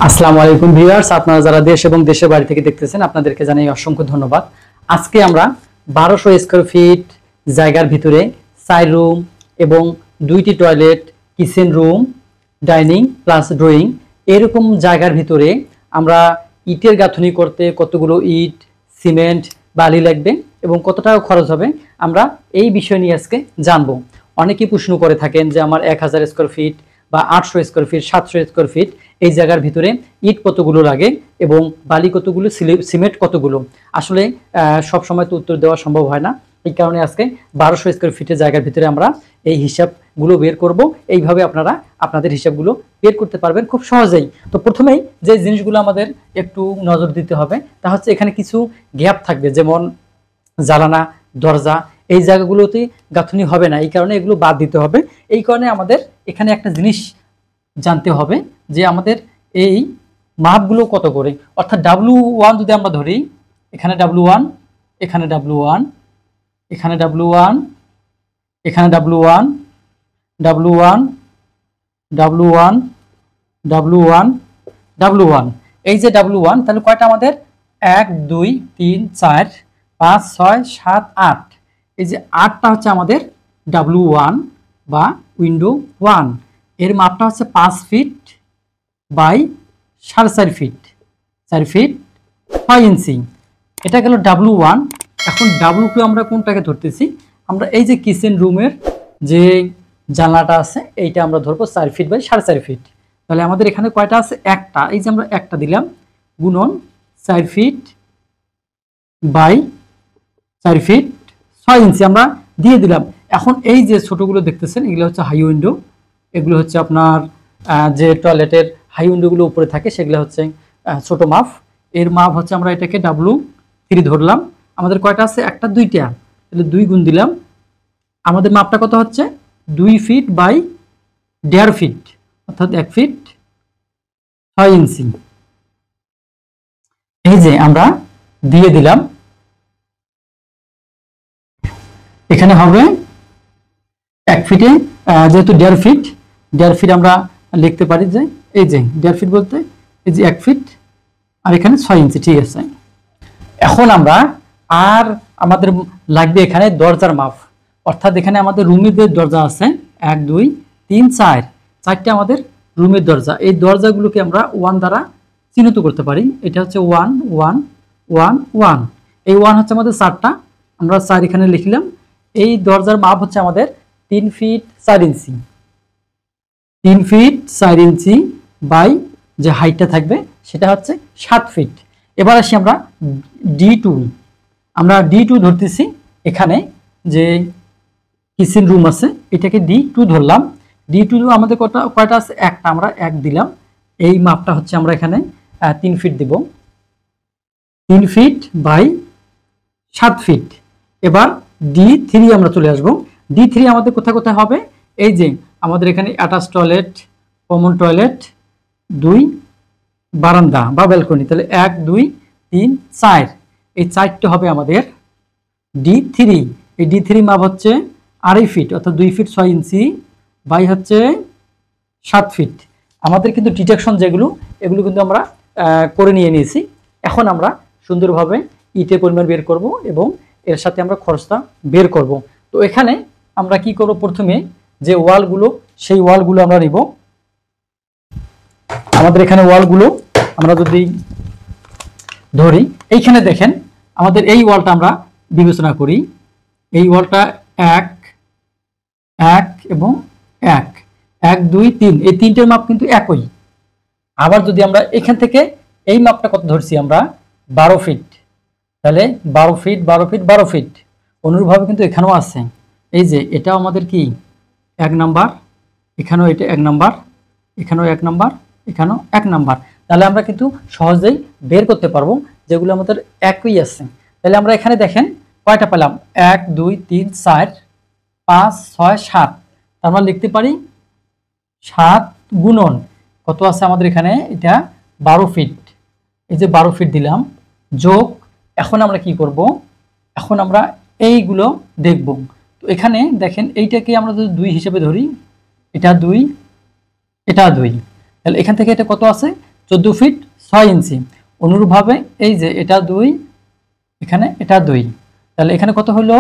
আসসালামু আলাইকুম ভিউয়ার্স, আপনারা যারা দেশ এবং দেশের বাইরে থেকে দেখতেছেন আপনাদেরকে জানাই অসংখ্য ধন্যবাদ। আজকে আমরা 1200 স্কয়ার ফিট জায়গার ভিতরে 4 রুম এবং 2টি toilet, kitchen room, dining plus drawing এরকম জায়গার ভিতরে আমরা ইটের গাঁথনি করতে কতগুলো ইট, সিমেন্ট, বালি লাগবে এবং কত টাকা খরচ হবে আমরা এই বিষয় নিয়ে আজকে জানবো। অনেকেই প্রশ্ন করে থাকেন যে আমার 1000 স্কয়ার ফিট বা 800 স্কয়ার ফিট, 700 স্কয়ার ফিট এই জায়গার ভিতরে ইট কতগুলো লাগে এবং বালি কতগুলো, সিমেন্ট কতগুলো। আসলে সব সময় তো উত্তর দেওয়া সম্ভব হয় না। এই কারণে আজকে 1200 স্কয়ার ফিটের জায়গার ভিতরে আমরা এই হিসাবগুলো বের করব। এইভাবে আপনারা আপনাদের হিসাবগুলো বের করতে পারবেন খুব সহজেই। তো প্রথমেই যে জিনিসগুলো আমাদের একটু নজর দিতে হবে তা হচ্ছে এখানে কিছু গ্যাপ থাকবে, যেমন জানালা, দরজা, এই জায়গাগুলোতে গাঁথনি হবে না, এই কারণে এগুলো বাদ দিতে হবে। এই কারণে আমাদের এখানে একটা জিনিস জানতে হবে যে আমাদের এই মাপগুলো কত করে, অর্থাৎ W1 যদি আমরা ধরি, এখানে W1, এখানে W1, এখানে W1, এখানে W1, W1, W1, W1, W1, এই যে W1 তাহলে কয়টা আমাদের 1 2 3 4 5 6 7 8, এই যে 8টা হচ্ছে আমাদের W1 বা উইন্ডো 1। এর মাপটা হচ্ছে 5 ফিট বাই 4.5 ফিট, 4 ফিট 6 ইঞ্চি। এটা গেল W1। এখন W2 আমরা কোনটাকে ধরতেছি, আমরা এই যে কিচেন রুমের যে জানলাটা আছে এইটা আমরা ধরবো 4 ফিট বাই 4.5 ফিট। তাহলে আমাদের এখানে কয়টা আছে, একটা, এই যে আমরা একটা দিলাম গুণন 4 ফিট বাই 4 ফিট 6 ইঞ্চি আমরা দিয়ে দিলাম। এখন এই যে ছোটগুলো দেখতেছেন এগুলো হচ্ছে হাই উইন্ডো, এগুলো হচ্ছে আপনার যে টয়লেটের হাই উইন্ডোগুলো উপরে থাকে সেগুলো হচ্ছে ছোট মাপ। এর মাপ হচ্ছে আমরা এটাকে W3 ধরলাম। আমাদের কয়টা আছে, একটা, দুইটা, তাহলে 2 গুণ দিলাম। আমাদের মাপটা কত হচ্ছে 2 ফিট বাই 1.5 ফিট, অর্থাৎ 1 ফিট 6 ইঞ্চি। এই যে আমরা দিয়ে দিলাম, এখানে হবে 1 ফিটে যেহেতু 1.5 ফিট, 1.5 ফিট আমরা লিখতে পারি যে এই যে 1.5 ফিট বলতে এই যে 1 ফিট আর এখানে 6 ইঞ্চি, ঠিক আছে। এখন আমরা আর আমাদের লাগবে এখানে দরজার মাপ, অর্থাৎ এখানে আমাদের রুমের যে দরজা আছে 1 2 3 4, 4টা আমাদের রুমের দরজা। এই দরজাগুলোকে আমরা 1 দ্বারা চিহ্নিত করতে পারি। এটা হচ্ছে 1 1 1 1, এই 1 হচ্ছে আমাদের 4টা, আমরা 4 এখানে লিখলাম। এই দরজার মাপ হচ্ছে আমাদের 3 feet 4 inch, 3 feet 4 inch by যে হাইটটা থাকবে সেটা হচ্ছে 7 ফিট। এবার আসি আমরা D2, আমরা D2 ধরতেছি। এখানে যে কিচেন রুম আছে এটাকে D2 ধরলাম। D2 আমাদের কয়টা আছে, একটা, আমরা 1 দিলাম। এই মাপটা হচ্ছে আমরা এখানে 3 ফিট দিব, 3 ফিট বাই 7 ফিট। এবার D3 আমরা চলে আসব। D3 আমাদের কোথায় কোথায় হবে, এই যে আমাদের এখানে অ্যাটাচ টয়লেট, কমন টয়লেট, 2 বারান্দা বা ব্যালকনি, তাহলে 1 2 3 4, এই 4টা হবে আমাদের D3। এই D3 মাপ হচ্ছে 2.5 ফিট, অর্থাৎ 2 ফিট 6 ইঞ্চি বাই হচ্ছে 7 ফিট। আমাদের কিন্তু ডিটেকশন যেগুলো এগুলো কিন্তু আমরা করে নিয়েছি। এখন আমরা সুন্দরভাবে ইটের পরিমাণ বের করব এবং এর সাথে আমরা খরচটা বের করব। তো এখানে আমরা কি করব, প্রথমে যে ওয়ালগুলো সেই ওয়ালগুলো আমরা নিব। আমাদের এখানে ওয়ালগুলো আমরা যদি ধরি, এইখানে দেখেন আমাদের এই ওয়ালটা আমরা বিবেচনা করি। এই ওয়ালটা 1 1 এবং 1 1 2 3, এই তিনটের মাপ কিন্তু একই। আবার যদি আমরা এখান থেকে এই মাপটা কত ধরছি আমরা 12 ফিট, তাহলে 12 ফিট 12 ফিট 12 ফিট। অনুরূপভাবে কিন্তু এখানেও আছে, এই যে এটাও আমাদের কি 1 নাম্বার, এখানেও এটা 1 নাম্বার, এখানেও 1 নাম্বার, এখানেও 1 নাম্বার। তাহলে আমরা কিন্তু সহজেই বের করতে পারবো যেগুলো আমাদের একই আছে। তাহলে আমরা এখানে দেখেন কয়টা পেলাম, 1 2 3 4 5 6 7, আমরা লিখতে পারি 7 গুণন কত আছে আমাদের এখানে, এটা 12 ফিট। এই যে 12 ফিট দিলাম, যোগ, এখন আমরা কি করব, এখন আমরা এইগুলো দেখব। তো এখানে দেখেন এইটাকে আমরা যদি 2 হিসেবে ধরি, এটা 2, এটা 2, তাহলে এখান থেকে এটা কত আছে 14 ফিট 6 ইঞ্চি। অনুরূপভাবে এই যে এটা 2, এখানে এটা 2, তাহলে এখানে কত হলো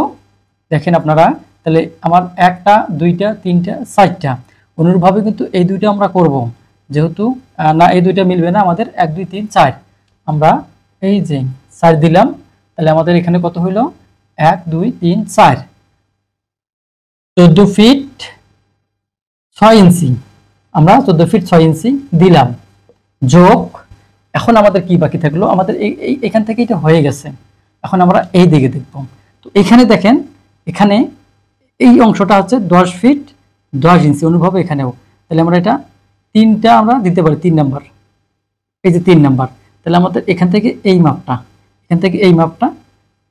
দেখেন আপনারা, তাহলে আমার 1টা 2টা 3টা 4টা। অনুরূপভাবে কিন্তু এই 2টা আমরা করব, যেহেতু না এই 2টা মিলবে না, আমাদের 1 2 3 4 আমরা এই যে 4 দিলাম, তাহলে আমাদের এখানে কত হলো 1 2 3 4, 14 ফিট 6 ইঞ্চি। আমরা 14 ফিট 6 ইঞ্চি দিলাম, যোগ এখন আমাদের কি বাকি থাকলো, আমাদের এখান থেকে এটা হয়ে গেছে। এখন আমরা এই দিকে দেখব। তো এখানে দেখেন, এখানে এই অংশটা হচ্ছে 10 ফিট 10 ইঞ্চি। অনুভবে এখানেও, তাহলে আমরা এটা 3টা আমরা দিতে পারি, 3 নাম্বার, এই যে 3 নাম্বার। তাহলে আমাদের এখান থেকে এই মাপটা, এখান থেকে এই মাপটা,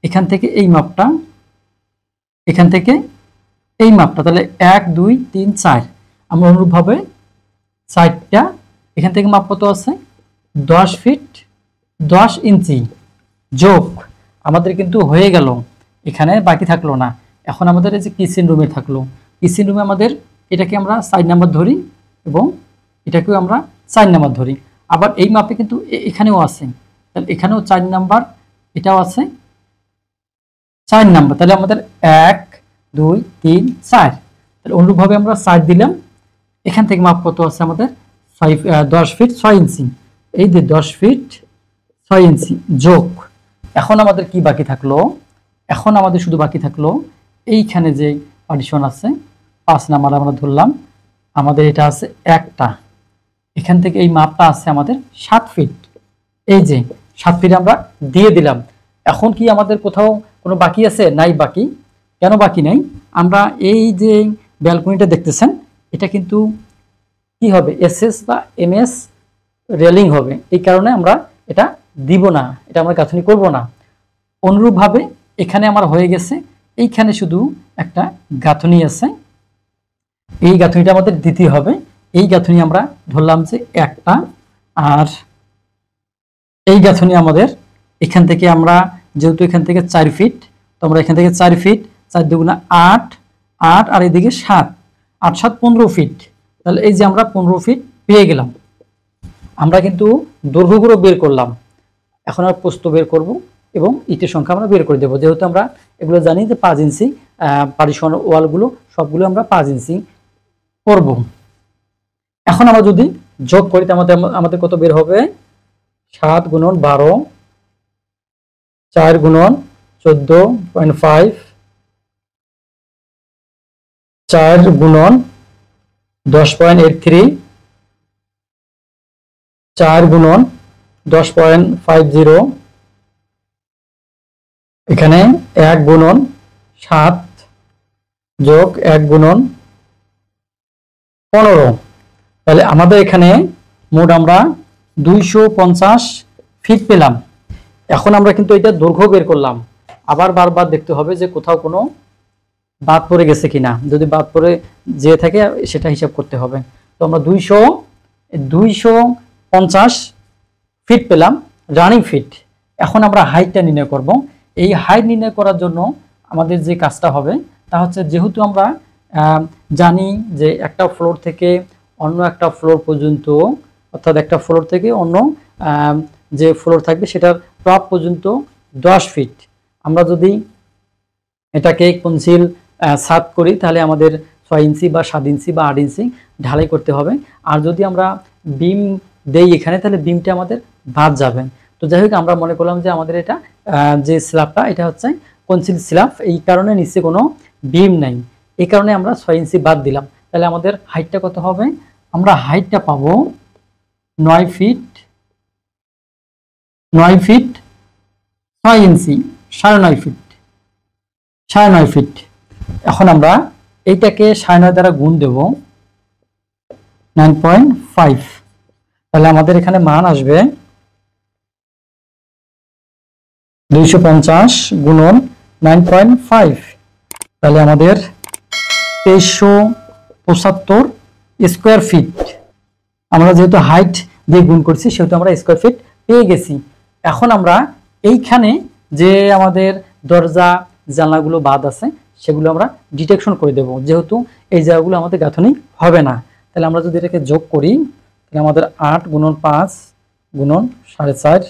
এখান থেকে এই মাপটা, এখান থেকে এই মাপটা, তাহলে 1 2 3 4 আমরা অনুরূপভাবে 4টা এখান থেকে মাপ কত আছে 10 ফিট 10 ইঞ্চি যোগ আমাদের কিন্তু হয়ে গেল। এখানে বাকি থাকলো না। এখন আমাদের এই যে কিচেন রুমে থাকলো, কিচেন রুমে আমাদের এটাকে আমরা 4 নাম্বার ধরি এবং এটাকেও আমরা 4 নাম্বার ধরি। আবার এই মাপে কিন্তু এখানেও আছে, তাহলে এখানেও 4 নাম্বার, এটাও আছে 4 নাম্বার। তাহলে আমাদের 1 2 3 4, তাহলে অনুরূপভাবে আমরা 4 দিলাম। এখান থেকে মাপ কত আছে আমাদের 10 ফিট 6 ইঞ্চি, এই যে 10 ফিট 6 ইঞ্চি যোগ এখন আমাদের কি বাকি থাকলো, এখন আমাদের শুধু বাকি থাকলো এইখানে যে পার্টিশন আছে 5 নাম্বার আমরা ধরলাম, আমাদের এটা আছে একটা, এখান থেকে এই মাপটা আছে আমাদের 7 ফিট, এই যে 7 ফিট আমরা দিয়ে দিলাম। এখন কি আমাদের কোথাও কোনো বাকি আছে? নাই বাকি। কেন বাকি নাই? আমরা এই যে ব্যালকনিটা দেখতেছেন, এটা কিন্তু কি হবে এসএস বা এমএস রেলিং হবে, এই কারণে আমরা এটা দিব না, এটা আমরা গাঁথনি করব না। অনুরূপভাবে এখানে আমার হয়ে গেছে, এইখানে শুধু একটা গাঁথনি আছে, এই গাঁথনিটা আমাদের দিতে হবে। এই গাঁথনি আমরা ধরলাম যে একটা, আর এই গাঁথনি আমাদের এখান থেকে আমরা যেহেতু এখান থেকে 4 ফিট, তো আমরা এখান থেকে 4 ফিট 4 দুগুণা 8 8 আর এদিকে 7 8 7 15 ফিট, তাহলে এই যে আমরা 15 ফিট পেয়ে গেলাম। আমরা কিন্তু দৈর্ঘ্যগুলো বের করলাম, এখন আর প্রস্থ বের করব এবং ইটের সংখ্যা আমরা বের করে দেবো, যেহেতু আমরা এগুলো জানি যে 5 ইঞ্চি পার্টিশন ওয়ালগুলো সবগুলো আমরা 5 ইঞ্চি করব। এখন আমরা যদি যোগ করি তাহলে আমাদের কত বের হবে 7 গুণন 12 4 গুণন 14.5 4 গুণন 10.83 4 গুণন 10.50 এখানে 1 গুণন 7 যোগ 1 গুণন 15, তাহলে আমাদের এখানে মোট আমরা 250 ফিট পেলাম। এখন আমরা কিন্তু এটা দৈর্ঘ্য বের করলাম, আবার বারবার দেখতে হবে যে কোথাও কোনো বাদ পড়ে গেছে কিনা, যদি বাদ পড়ে যে থাকে সেটা হিসাব করতে হবে। তো আমরা 250 ফিট পেলাম রানিং ফিট। এখন আমরা হাইটটা নির্ণয় করব। এই হাইট নির্ণয় করার জন্য আমাদের যে কাজটা হবে তা হচ্ছে, যেহেতু আমরা জানি যে একটা ফ্লোর থেকে অন্য একটা ফ্লোর পর্যন্ত, অর্থাৎ একটা ফ্লোর থেকে অন্য যে ফ্লোর থাকবে সেটার টপ পর্যন্ত 10 ফিট। আমরা যদি এটাকে কনসিল ছাদ করি তাহলে আমাদের 6 ইঞ্চি বা 7 ইঞ্চি বা 8 ইঞ্চি ঢালাই করতে হবে। আর যদি আমরা বিম দেই এখানে, তাহলে বিমটা আমাদের বাদ যাবে। তো যাই হোক, আমরা মনে করলাম যে আমাদের এটা যে স্ল্যাবটা এটা হচ্ছে কনসিল স্ল্যাব, এই কারণে নিচে কোনো বিম নাই, এই কারণে আমরা 6 ইঞ্চি বাদ দিলাম। তাহলে আমাদের হাইটটা কত হবে? আমরা হাইটটা পাবো 9 ফিট 6 ইঞ্চি 9.5 ফিট 9.5 ফিট। এখন আমরা এইটাকে 9.5 দ্বারা গুণ দেব 9.5, তাহলে আমাদের এখানে মান আসবে 250 গুণন 9.5, তাহলে আমাদের 2375 স্কোয়ার ফিট। আমরা যেহেতু হাইট দিয়ে গুণ করছি সেহেতু আমরা স্কোয়ার ফিট পেয়ে গেছি। এখন আমরা এইখানে যে আমাদের দরজা জানলাগুলো বাদ আছে সেগুলো আমরা ডিটেকশন করে দেব, যেহেতু এই জায়গাগুলো আমাদের গাঁথনি হবে না। তাহলে আমরা যদি এটাকে যোগ করি তাহলে আমাদের 8 গুণন 5 গুণন 4.5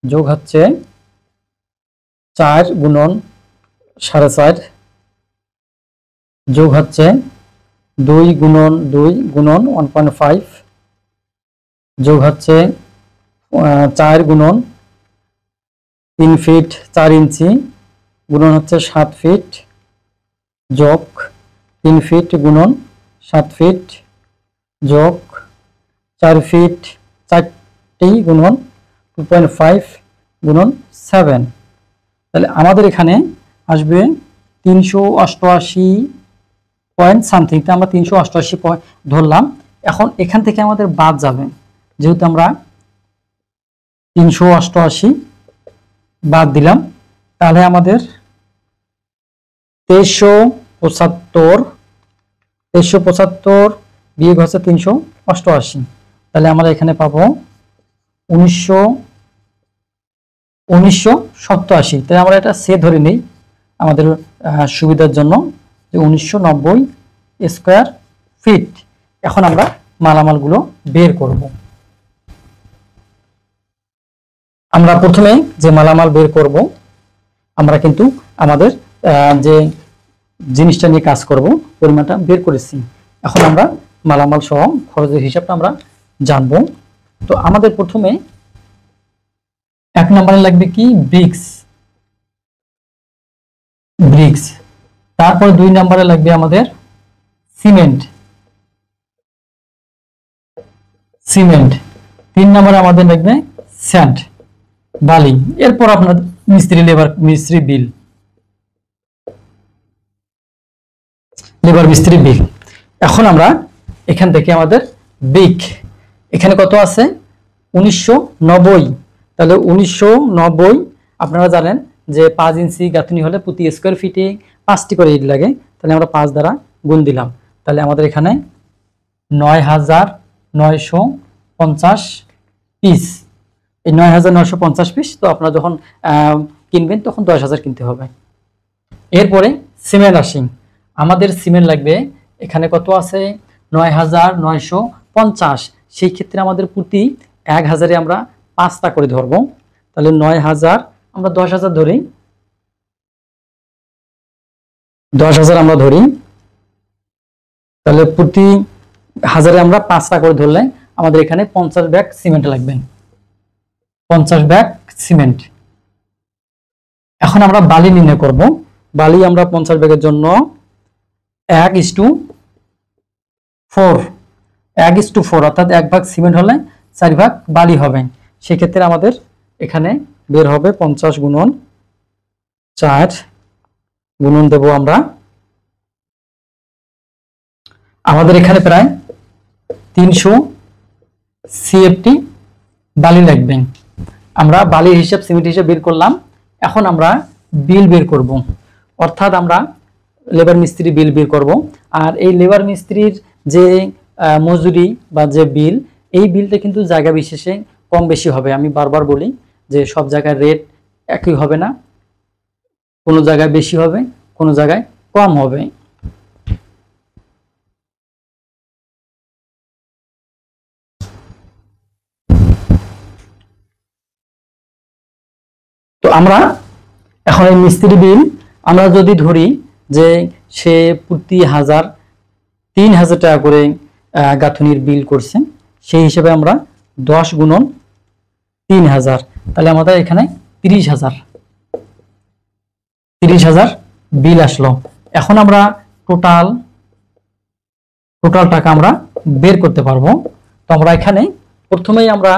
যোগ হচ্ছে 4 গুণন 4.5 যোগ হচ্ছে 2 গুণন 2 গুণন 1.5 যোগ হচ্ছে 4 গুণন 3 ফিট 4 ইঞ্চি গুণন হচ্ছে 7 ফিট যোগ 3 ফিট গুণন 7 ফিট যোগ 4 ফিট 4টি গুণন 2.5 গুণন 7। তাহলে আমাদের এখানে আসবে 388 পয়েন্ট সামথিং। আমরা 388 পয়েন্ট ধরলাম। এখন এখান থেকে আমাদের বাদ যাবে, যেহেতু আমরা 388 বাদ দিলাম, তাহলে আমাদের 2375 বিয়োগ হচ্ছে 388, তাহলে আমরা এখানে পাবো 1987। তাহলে আমরা এটা সে ধরে নিই আমাদের সুবিধার জন্য যে 1990 স্কয়ার ফিট। এখন আমরা মালামালগুলো বের করব। আমরা প্রথমে যে মালামাল বের করব, আমরা কিন্তু আমাদের যে জিনিসটা নিয়ে কাজ করব পরিমাণটা বের করেছি। এখন আমরা মালামাল সহ খরচের হিসাবটা আমরা জানবো। তো আমাদের প্রথমে 1 নম্বরে লাগবে কি ব্রিক্স, তারপর 2 নম্বরে লাগবে আমাদের সিমেন্ট, 3 নম্বরে আমাদের লাগবে স্যান্ড, বালি। এরপর আপনার মিস্ত্রি বিল। এখন আমরা এখান থেকে আমাদের ব্রিক এখানে কত আছে 1990। তাহলে 1990 আপনারা জানেন যে 5 ইঞ্চি গাঁথনি হলে প্রতি স্কয়ার ফিটে 5টি করে ইট লাগে। তাহলে আমরা 5 দ্বারা গুণ দিলাম। তাহলে আমাদের এখানে 9950 পিস। এই 9950 পিস। তো আপনারা যখন কিনবেন তখন 10,000 কিনতে হবে। এরপরে সিমেন্ট আসিং, আমাদের সিমেন্ট লাগবে এখানে কত আছে 9950। সেই ক্ষেত্রে আমাদের প্রতি 1000-এ আমরা 5টা করে ধরবো। তাহলে 9000 আমরা 10,000 ধরি, 10,000 আমরা ধরি। তাহলে প্রতি 1000-এ আমরা 5টা করে ধরলে আমাদের এখানে 50 ব্যাগ সিমেন্ট লাগবে, 50 ব্যাগ সিমেন্ট। এখন আমরা বালি নির্ণয় করব। বালি আমরা 50 ব্যাগের জন্য 1:4 অর্থাৎ 1 ভাগ সিমেন্ট হলে 4 ভাগ বালি হবে। সেক্ষেত্রে আমাদের এখানে বের হবে 50 গুণন 4 গুণন দেব আমরা, আমাদের এখানে প্রায় 300 সিএফটি বালি লাগবে। আমরা বালির হিসাব সিমেন্ট হিসাব বের করলাম। এখন আমরা বিল বের করব, অর্থাৎ আমরা লেবার মিস্ত্রি বিল বের করব। আর এই লেবার মিস্ত্রির যে মজুরি বা যে বিল, এই বিলটা কিন্তু জায়গা বিশেষে কম বেশি হবে। আমি বারবার বলি যে সব জায়গায় রেট একই হবে না, কোনো জায়গায় বেশি হবে, কোনো জায়গায় কম হবে। তো আমরা এখন এই মিস্ত্রি বিল আমরা যদি ধরি যে সে প্রতি 3,000 টাকা করে গাঁথনির বিল করছে, সেই হিসেবে আমরা 10 গুণন 3,000, তাহলে আমাদের এখানে 30,000 বিল আসলো। এখন আমরা টোটাল টাকা আমরা বের করতে পারবো। তো আমরা এখানে প্রথমেই আমরা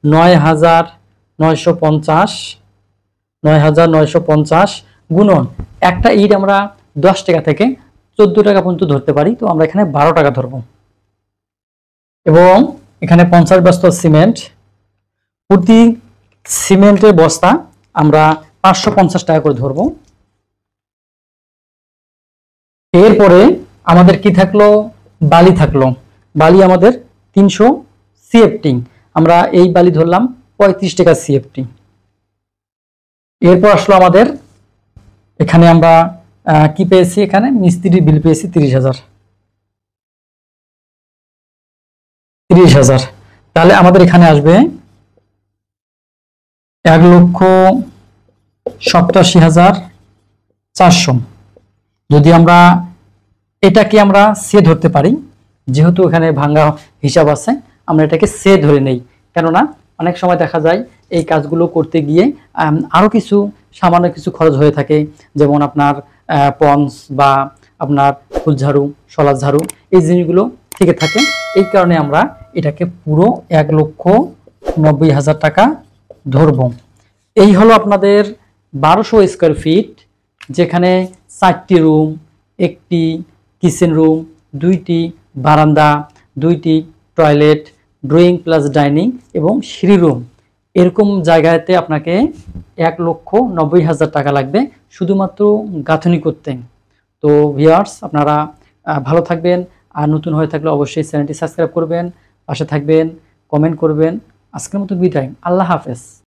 9,950 গুণন একটা ইট আমরা 10 টাকা থেকে 14 টাকা পর্যন্ত ধরতে পারি। তো আমরা এখানে 12 টাকা ধরবো এবং এখানে 50 বস্তা সিমেন্ট, প্রতি সিমেন্টের বস্তা আমরা 550 টাকা করে ধরবো। এরপরে আমাদের কি থাকলো, বালি থাকলো। বালি আমাদের 300 সিএফটি, আমরা এই বালি ধরলাম 35 টাকা সিএফটি। এরপর আসলো আমাদের এখানে আমরা কি পেয়েছি, এখানে মিস্ত্রি বিল পেয়েছি 30,000। তাহলে আমাদের এখানে আসবে 1,87,400। যদি আমরা এটাকে আমরা সে ধরতে পারি, যেহেতু এখানে ভাঙা হিসাব আছে, আমরা এটাকে সে ধরে নেই। কেননা অনেক সময় দেখা যায় এই কাজগুলো করতে গিয়ে আরো কিছু সামান্য কিছু খরচ হয়ে থাকে, যেমন আপনার পন্স বা আপনার ফুল ঝাড়ু, শলা ঝাড়ু, এই জিনিসগুলো থেকে থাকে। এই কারণে আমরা এটাকে পুরো 1,90,000 টাকা ধরব। এই হলো আপনাদের 1200 স্কোয়ার ফিট, যেখানে 4টি রুম, একটি কিচেন রুম, 2টি বারান্দা, 2টি টয়লেট, ড্রয়িং প্লাস ডাইনিং এবং সিঁড়ি রুম, এরকম জায়গাতে আপনাকে 1,90,000 টাকা লাগবে শুধুমাত্র গাঁথনি করতে। তো ভিউয়ার্স, আপনারা ভালো থাকবেন, আর নতুন হয়ে থাকলে অবশ্যই চ্যানেলটি সাবস্ক্রাইব করবেন, পাশে থাকবেন, কমেন্ট করবেন। আজকের মতো বিদায়, আল্লাহ হাফেজ।